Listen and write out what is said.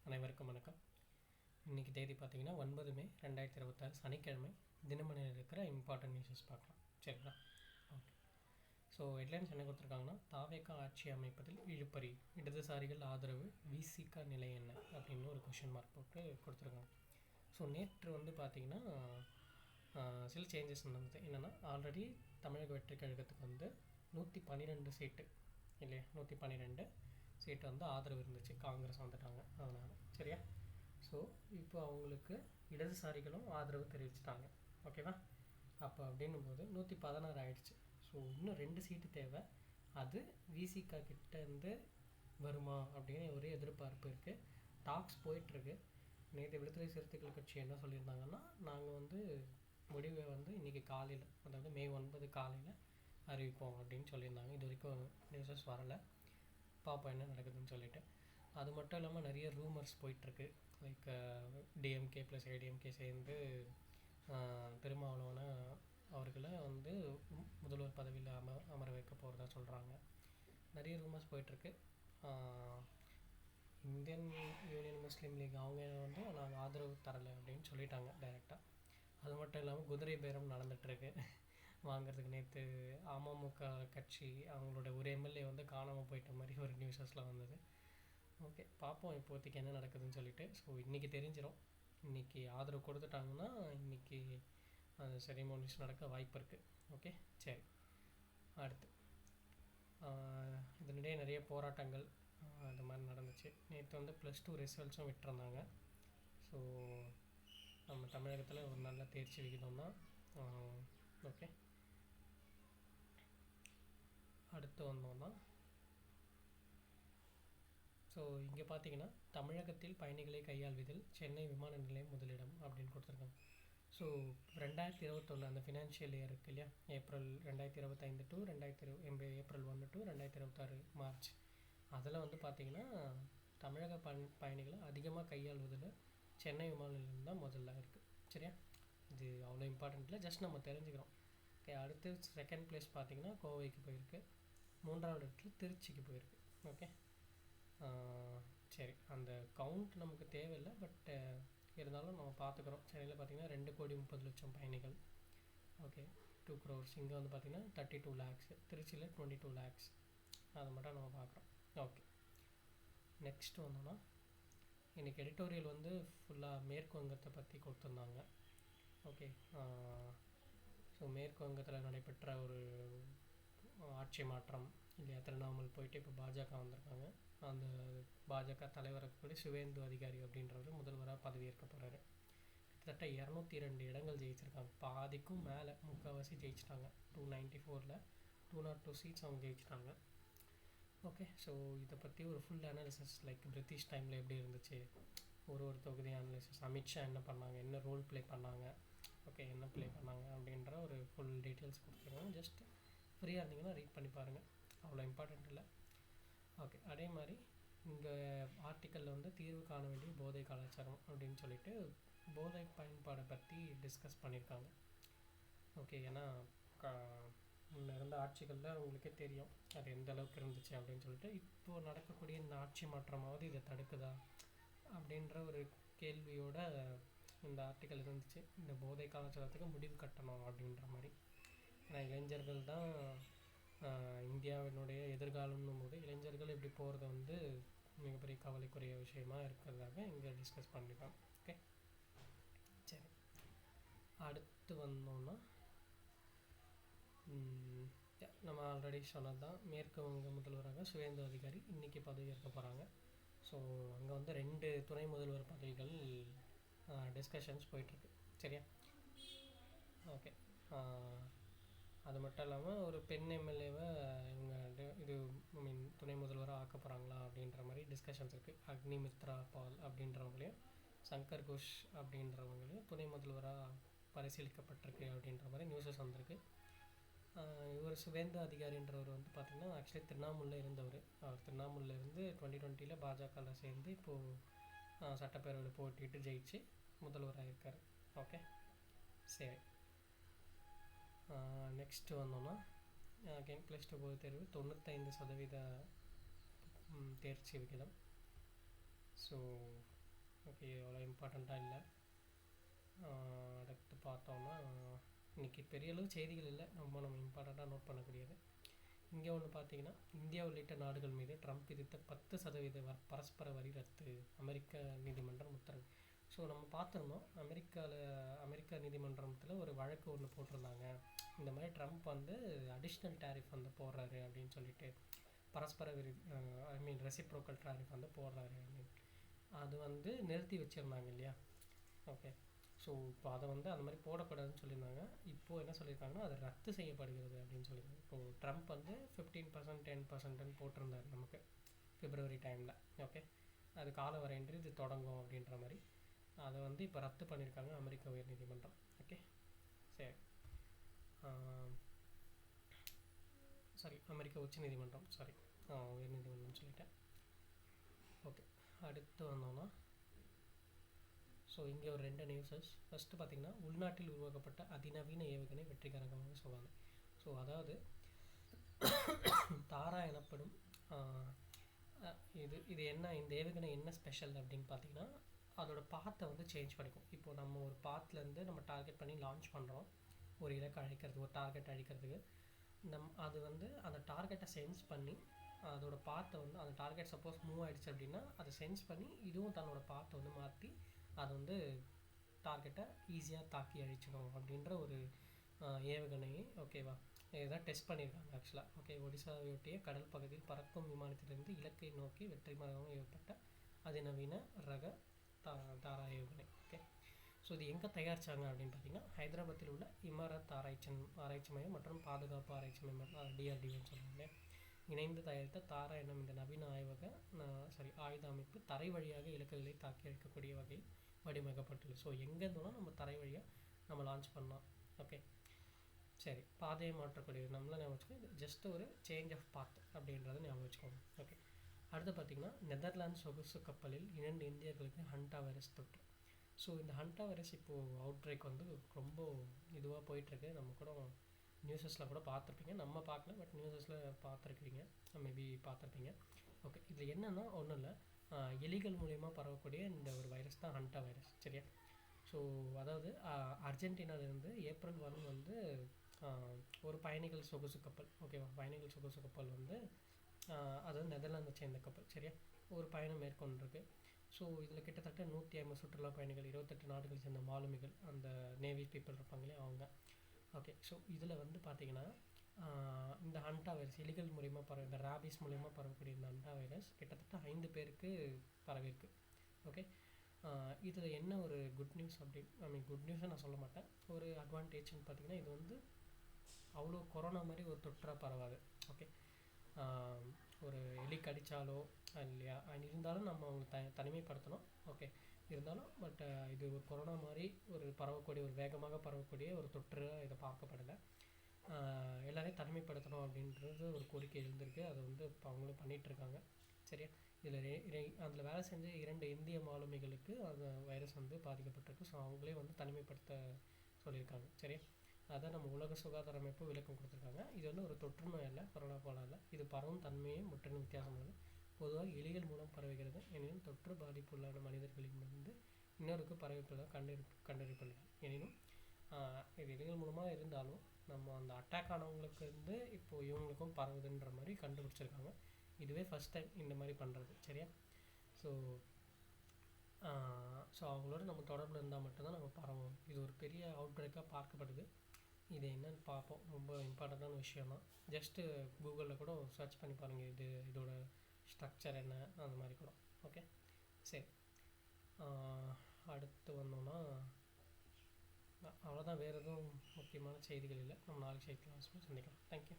அனைவருக்கும் வணக்கம். இன்றைக்கி தேதி பார்த்திங்கன்னா 9 மே 2026 சனிக்கிழமை. தினமணியில் இருக்கிற இம்பார்ட்டன்ட் நியூஸஸ் பார்க்கலாம். சரிங்களா? ஓகே. ஸோ ஹெட்லைன்ஸ் என்ன கொடுத்துருக்காங்கன்னா, தாவேகா ஆட்சி அமைப்பதில் இழுபறி, இடதுசாரிகள் ஆதரவு, விசிகா நிலை என்ன அப்படின்னு ஒரு கொஷின் மார்க் போட்டு கொடுத்துருக்காங்க. ஸோ நேற்று பார்த்திங்கன்னா சில சேஞ்சஸ் நடந்தது. என்னென்னா, ஆல்ரெடி தமிழக வெற்றி கழகத்துக்கு 112 சீட்டு இல்லையா, 112 சீட்டு ஆதரவு இருந்துச்சு. காங்கிரஸ் வந்துட்டாங்க அதனால். சரியா? ஸோ இப்போ அவங்களுக்கு இடதுசாரிகளும் ஆதரவு தெரிவிச்சிட்டாங்க. ஓகேவா? அப்போ அப்படின்னும்போது 116 ஆகிடுச்சு. ஸோ இன்னும் 2 சீட்டு தேவை. அது விசிகா கிட்டேருந்து வருமா அப்படின்னு ஒரு எதிர்பார்ப்பு இருக்குது. டாக்ஸ் போயிட்டுருக்கு. நேற்று விடுதலை சிறுத்தைகள் கட்சி என்ன சொல்லியிருந்தாங்கன்னா, நாங்கள் முடிவை இன்றைக்கி காலையில், அதாவது மே 9 காலையில் அறிவிப்போம் அப்படின்னு சொல்லியிருந்தாங்க. இது வரைக்கும் நியூஸஸ் வரலை. பார்ப்போம் என்ன நடக்குதுன்னு சொல்லிட்டு. அது மட்டும் இல்லாமல் நிறைய ரூமர்ஸ் போயிட்டுருக்கு. லைக் டிஎம்கே ப்ளஸ் ஏடிஎம்கே சேர்ந்து திருமாவளவனை அவர்களை முதல்வர் பதவியில் அமர வைக்க போகிறதா சொல்கிறாங்க. நிறைய ரூமர்ஸ் போயிட்டுருக்கு. இந்தியன் யூனியன் முஸ்லீம் லீக் அவங்க நாங்கள் ஆதரவு தரலை அப்படின்னு சொல்லிட்டாங்க டைரெக்டாக. அது மட்டும் இல்லாமல் குதிரை பேரம் நடந்துகிட்ருக்கு வாங்கிறதுக்கு. நேற்று அமமுக கட்சி அவங்களோட ஒரு எம்எல்ஏ காணாமல் போயிட்ட மாதிரி ஒரு நியூஸஸில் வந்தது. ஓகே, பார்ப்போம் இப்போதைக்கு என்ன நடக்குதுன்னு சொல்லிட்டு. ஸோ இன்றைக்கி தெரிஞ்சிடும். இன்றைக்கி ஆதரவு கொடுத்துட்டாங்கன்னா இன்றைக்கி அந்த செரிமோனிஸ் நடக்க வாய்ப்பு இருக்குது. ஓகே, சரி. அடுத்து இதனிடையே நிறைய போராட்டங்கள் அந்த மாதிரி நடந்துச்சு. நேற்று +2 ரிசல்ட்ஸும் விட்டுருந்தாங்க. ஸோ நம்ம தமிழகத்தில் ஒரு நல்ல தேர்ச்சி விகிதம் தான். ஓகே, அடுத்து வந்தோம்னா, ஸோ இங்கே பார்த்தீங்கன்னா, தமிழகத்தில் பயணிகளை கையாள்வதில் சென்னை விமான நிலையம் முதலிடம் அப்படின்னு கொடுத்துருக்காங்க. ஸோ 2021 அந்த ஃபினான்ஷியல் இயர் இருக்குது இல்லையா, April 2025 to April 1 to 2026 March, அதில் பார்த்தீங்கன்னா தமிழக பயணிகளை அதிகமாக கையாள்வதில் சென்னை விமான நிலையம் தான் முதல்ல இருக்குது. சரியா? இது அவ்வளோ இம்பார்ட்டன்ட் இல்லை, ஜஸ்ட் நம்ம தெரிஞ்சுக்கிறோம். ஓகே, அடுத்து செகண்ட் பிளேஸ் பார்த்திங்கன்னா கோவைக்கு போயிருக்கு. 3வது இடத்துல திருச்சிக்கு போயிருக்கு. ஓகே, சரி. அந்த கவுண்ட் நமக்கு தேவையில்லை, பட் இருந்தாலும் நம்ம பார்த்துக்குறோம். சென்னையில் பார்த்திங்கன்னா 2,30,00,000 பயணிகள். Okay, 2 crores. இங்கே பார்த்திங்கன்னா 32 lakhs. திருச்சியில் 22 lakhs. அதை மட்டும் நம்ம பார்க்குறோம். ஓகே, நெக்ஸ்ட் வந்தோன்னா, இன்றைக்கி எடிட்டோரியல் ஃபுல்லாக மேற்கு வங்கத்தை பற்றி கொடுத்துருந்தாங்க. ஓகே, ஸோ மேற்கு வங்கத்தில் நடைபெற்ற ஒரு ஆட்சி மாற்றம் இல்லையா, திரிணாமுல் போயிட்டு இப்போ பாஜக வந்திருக்காங்க. அந்த பாஜக தலைவருக்கு கூட சுவேந்து அதிகாரி அப்படின்றவர் முதல்வராக பதவியேற்க போகிறாரு. கிட்டத்தட்ட 202 இடங்கள் ஜெயிச்சிருக்காங்க. பாதிக்கும் மேலே முக்கால்வாசி ஜெயிச்சிட்டாங்க. 294ல் 202 சீட்ஸ் அவங்க ஜெயிச்சிட்டாங்க. ஓகே, ஸோ இதை பற்றி ஒரு ஃபுல் அனாலிசிஸ், லைக் பிரிட்டிஷ் டைமில் எப்படி இருந்துச்சு, ஒரு தொகுதி அனாலிசிஸ், அமித்ஷா என்ன பண்ணாங்க, என்ன ரோல் ப்ளே பண்ணாங்க, ஓகே என்ன ப்ளே பண்ணாங்க அப்படின்ற ஒரு ஃபுல் டீட்டெயில்ஸ் கொடுத்துருக்காங்க. ஜஸ்ட் ஃப்ரீயாக இருந்தீங்கன்னா ரீட் பண்ணி பாருங்கள். அவ்வளோ இம்பார்ட்டண்ட் இல்லை. ஓகே, அதே மாதிரி இங்கே ஆர்டிக்கலில் தீர்வு காண வேண்டிய போதை கலாச்சாரம் அப்படின்னு சொல்லிட்டு போதை பயன்பாடை பற்றி டிஸ்கஸ் பண்ணியிருக்காங்க. ஓகே, ஏன்னா முன்னே இருந்த ஆட்சிகளில் உங்களுக்கே தெரியும் அது எந்த அளவுக்கு இருந்துச்சு அப்படின்னு சொல்லிட்டு. இப்போது நடக்கக்கூடிய இந்த ஆட்சி மாற்றமாவது இதை தடுக்குதா அப்படின்ற ஒரு கேள்வியோட இந்த ஆர்டிக்கல் இருந்துச்சு. இந்த போதை கலாச்சாரத்துக்கு முடிவு கட்டணும் அப்படின்ற மாதிரி. ஏன்னா இளைஞர்கள் தான் இந்தியாவினுடைய எதிர்காலம்னும் போது இளைஞர்கள் எப்படி போகிறது மிகப்பெரிய கவலைக்குரிய விஷயமா இருக்கிறதாக இங்கே டிஸ்கஸ் பண்ணியிருக்காங்க. ஓகே, சரி. அடுத்து வந்தோன்னா, நம்ம ஆல்ரெடி சொன்னது தான், மேற்கு வங்க முதல்வராக சுவேந்து அதிகாரி இன்றைக்கி பதவியேற்க போகிறாங்க. ஸோ அங்கே 2 துணை முதல்வர் பதவிகள் டிஸ்கஷன்ஸ் போயிட்டுருக்கு. சரியா? ஓகே, அது மட்டும் இல்லாமல் ஒரு பெண் எம்எல்ஏவை இவங்க துணை முதல்வராக ஆக்க போகிறாங்களா அப்படின்ற மாதிரி டிஸ்கஷன்ஸ் இருக்குது. அக்னிமித்ரா பால் அப்படின்றவங்களையும் சங்கர் கோஷ் அப்படின்றவங்களையும் துணை முதல்வராக பரிசீலிக்கப்பட்டிருக்கு அப்படின்ற மாதிரி நியூஸஸ் வந்திருக்கு. இவர் சுவேந்து அதிகாரின்றவர் பார்த்திங்கன்னா ஆக்சுவலி திரிணாமுல்ல இருந்தவர். அவர் திரிணாமுல்ல இருந்து 2020 பாஜகவில் சேர்ந்து இப்போது சட்டப்பேரவையில் போட்டிட்டு ஜெயிச்சு முதல்வராக இருக்கார். ஓகே, சரி. நெக்ஸ்ட்டு வந்தோன்னா, அகைன் +2 பொதுத் தேர்வு 95% தேர்ச்சி விகிதம். ஸோ ஓகே, அவ்வளோ இம்பார்ட்டண்ட்டாக இல்லை. அடுத்து பார்த்தோம்னா இன்றைக்கி பெரிய அளவு செய்திகள் இல்லை, நம்ம இம்பார்ட்டண்ட்டாக நோட் பண்ணக்கூடியது. இங்கே ஒன்று பார்த்தீங்கன்னா, இந்தியா உள்ளிட்ட நாடுகள் மீது ட்ரம்ப் விதித்த 10% பரஸ்பர வரி ரத்து, அமெரிக்க நீதிமன்றம் உத்தரவு. ஸோ நம்ம பார்த்துருந்தோம், அமெரிக்கா நீதிமன்றத்தில் ஒரு வழக்கு ஒன்று போட்டிருந்தாங்க. இந்த மாதிரி ட்ரம்ப் வந்து அடிஷ்னல் டேரிஃப் வந்து போடுறாரு அப்படின்னு சொல்லிட்டு, பரஸ்பர வரி ரெசிப்ரோக்கல் டேரிஃப் வந்து போடுறாரு அப்படின்னு. அது வந்து நிறுத்தி வச்சுருந்தாங்க இல்லையா. ஓகே, ஸோ இப்போ அதை வந்து அந்த மாதிரி போடக்கூடாதுன்னு சொல்லியிருந்தாங்க. இப்போது என்ன சொல்லியிருக்காங்கன்னா, அது ரத்து செய்யப்படுகிறது அப்படின்னு சொல்லியிருக்காங்க. இப்போது ட்ரம்ப் வந்து 15% 10%ன்னு போட்டிருந்தார் நமக்கு பிப்ரவரி டைமில். ஓகே, அது கால வரையின்றி இது தொடங்கும் அப்படின்ற மாதிரி அதை வந்து இப்போ ரத்து பண்ணியிருக்காங்க அமெரிக்க உயர்நீதிமன்றம். ஓகே, சரி, சாரி, அமெரிக்க உச்ச நீதிமன்றம், சாரி, உயர்நீதிமன்றம்னு சொல்லிட்டேன். ஓகே, அடுத்து வந்தோம்னா, ஸோ இங்கே ஒரு 2 நியூஸஸ். ஃபஸ்ட்டு பார்த்திங்கன்னா, உள்நாட்டில் உருவாக்கப்பட்ட அதிநவீன ஏவுகணை வெற்றிகரமாக சோதனை. ஸோ அதாவது தாரா எனப்படும் இது என்ன, இந்த ஏவுகணை என்ன ஸ்பெஷல் அப்படின்னு பார்த்தீங்கன்னா, அதோட பாத்தை வந்து சேஞ்ச் பண்ணிக்கும். இப்போது நம்ம ஒரு பாத்துலேருந்து நம்ம டார்கெட் பண்ணி லான்ச் பண்ணுறோம், ஒரு இலக்கை அழிக்கிறது, ஒரு டார்கெட் அழிக்கிறதுக்கு. அது வந்து அந்த டார்கெட்டை சென்ஸ் பண்ணி அதோட பாத்தை வந்து, அந்த டார்கெட் சப்போஸ் மூவ் ஆகிடுச்சு அப்படின்னா அதை சென்ஸ் பண்ணி இதுவும் தன்னோட பாத்தை வந்து மாற்றி அது வந்து டார்கெட்டை ஈஸியாக தாக்கி அழிச்சிடும் அப்படின்ற ஒரு ஏவுகணை. ஓகேவா, இதுதான் டெஸ்ட் பண்ணியிருக்காங்க ஆக்சுவலாக. ஓகே, ஒடிசாவையொட்டிய கடல் பகுதியில் பறக்கும் விமானத்திலிருந்து இலக்கை நோக்கி வெற்றிகரமாக ஏற்பட்ட அதிநவீன ரக தாரா ஏவுகணை. ஓகே, ஸோ இது எங்கே தயாரித்தாங்க அப்படின்னு பார்த்தீங்கன்னா, ஹைதராபாத்தில் உள்ள இமாரத் ஆராய்ச்சி மையம் மற்றும் பாதுகாப்பு ஆராய்ச்சி மையம், டிஆர்டிஓன்னு சொல்லுவாங்க, இணைந்து தயாரித்த தாரா என்னும் இந்த நவீன ஆயுத அமைப்பு தரை வழியாக இலக்குகளை தாக்கி அழிக்கக்கூடிய வகையில் வடிவமைக்கப்பட்டுள்ளது. ஸோ எங்கே இருந்தோம்னா நம்ம தரை வழியாக நம்ம லான்ச் பண்ணலாம். ஓகே, சரி, பாதையை மாற்றக்கூடிய நம்மளாம் ஞாபகம் வச்சுக்கோங்க, இது ஜஸ்ட் ஒரு சேஞ்ச் ஆஃப் பாத் அப்படின்றத ஞாபகம் வச்சுக்கோங்க. ஓகே, அடுத்து பார்த்திங்கன்னா, நெதர்லாந்து சொகுசு கப்பலில் 2 இந்தியர்களுக்கு ஹண்டா வைரஸ் தொற்று. ஸோ இந்த ஹண்டா வைரஸ் இப்போது அவுட் பிரேக் வந்து ரொம்ப இதுவாக போயிட்டுருக்கு. நம்ம கூட நியூஸஸில் கூட பார்த்துருப்பீங்க, நம்ம பார்க்கல, பட் நியூஸஸில் பார்த்துருக்கீங்க, மேபி பார்த்துருப்பீங்க. ஓகே, இதில் என்னென்னா ஒன்றும் இல்லை, எலிகள் மூலயமா பரவக்கூடிய இந்த ஒரு வைரஸ் தான் ஹண்டா வைரஸ். சரியா, ஸோ அதாவது அர்ஜென்டினாவிலேருந்து ஏப்ரல் 1 வந்து ஒரு பயணிகள் சொகுசு கப்பல், ஓகேவா, பயணிகள் சொகுசு கப்பல் வந்து அது வந்து நெதர்லாந்தை சேர்ந்த கப்பல். சரியா, ஒரு பயணம் மேற்கொண்டிருக்கு. ஸோ இதில் கிட்டத்தட்ட 150 சுற்றுலா பயணிகள், 28 நாடுகளை சேர்ந்த மாலுமிகள், அந்த நேவி பீப்புள் இருப்பாங்களே அவங்க. ஓகே, ஸோ இதில் வந்து பார்த்திங்கன்னா, இந்த ஹண்டா வைரஸ் எலிகள் மூலிமா இந்த ராபிஸ் மூலிமா பரவக்கூடிய இந்த ஹண்டா வைரஸ் கிட்டத்தட்ட 5 பேருக்கு பரவிருக்கு. ஓகே, இதில் என்ன ஒரு குட் நியூஸ் குட் நியூஸை நான் சொல்ல மாட்டேன், ஒரு அட்வான்டேஜ்னு பார்த்திங்கன்னா, இது வந்து அவ்வளோ கொரோனா மாதிரி ஒரு தொற்றாக பரவாது. ஓகே, ஒரு எலி கடித்தாலோ இல்லையா, இருந்தாலும் நம்ம அவங்க தனிமைப்படுத்தணும். ஓகே, இருந்தாலும் பட் இது ஒரு கொரோனா மாதிரி ஒரு பரவக்கூடிய, ஒரு வேகமாக பரவக்கூடிய ஒரு தொற்று இதை பார்க்கப்படலை. எல்லாரையும் தனிமைப்படுத்தணும் அப்படின்றது ஒரு கோரிக்கை இருந்திருக்கு, அதை வந்து இப்போ அவங்களும் பண்ணிகிட்ருக்காங்க. சரியா, இதில் அதில் வேலை செஞ்ச 2 இந்திய மாலுமிகளுக்கு அந்த வைரஸ் வந்து பாதிக்கப்பட்டிருக்கு. ஸோ அவங்களே வந்து தனிமைப்படுத்த சொல்லியிருக்காங்க. சரியா, அதான் நம்ம உலக சுகாதார அமைப்பு விளக்கம் கொடுத்துருக்காங்க. இது வந்து ஒரு தொற்று நோய் அல்ல, கொரோனா போல அல்ல, இது பரவும் தன்மையை முற்றிலும் வித்தியாசமானது. பொதுவாக எலிகள் மூலம் பரவுகிறது, எனினும் தொற்று பாதிப்புள்ளான மனிதர்களிடமிருந்து இன்னொருக்கு பரவிப்பதாக கண்டறியப்படலை. எனினும் இது எலிகள் மூலமாக இருந்தாலும் நம்ம அந்த அட்டாக் ஆனவங்களுக்கு இருந்து இப்போது இவங்களுக்கும் பரவுதுன்ற மாதிரி கண்டுபிடிச்சிருக்காங்க. இதுவே ஃபஸ்ட் டைம் இந்த மாதிரி பண்ணுறது. சரியா, ஸோ அவங்களோட நம்ம தொடர்பில் இருந்தால் மட்டும்தான் நம்ம பரவும். இது ஒரு பெரிய அவுட் பிரேக்காக பார்க்கப்படுது. இது என்னன்னு பார்ப்போம், ரொம்ப இம்பார்ட்டண்ட்டான விஷயம் தான். ஜஸ்ட்டு கூகுளில் கூட சர்ச் பண்ணி பாருங்கள், இதோட ஸ்ட்ரக்சர் என்ன அந்த மாதிரி கூட. ஓகே, சரி, அடுத்து வந்தோம்னா அவ்வளோதான், வேறு எதுவும் முக்கியமான செய்திகள் இல்லை. நம்ம நாளைக்கு சந்திக்கலாம். தேங்க்யூ.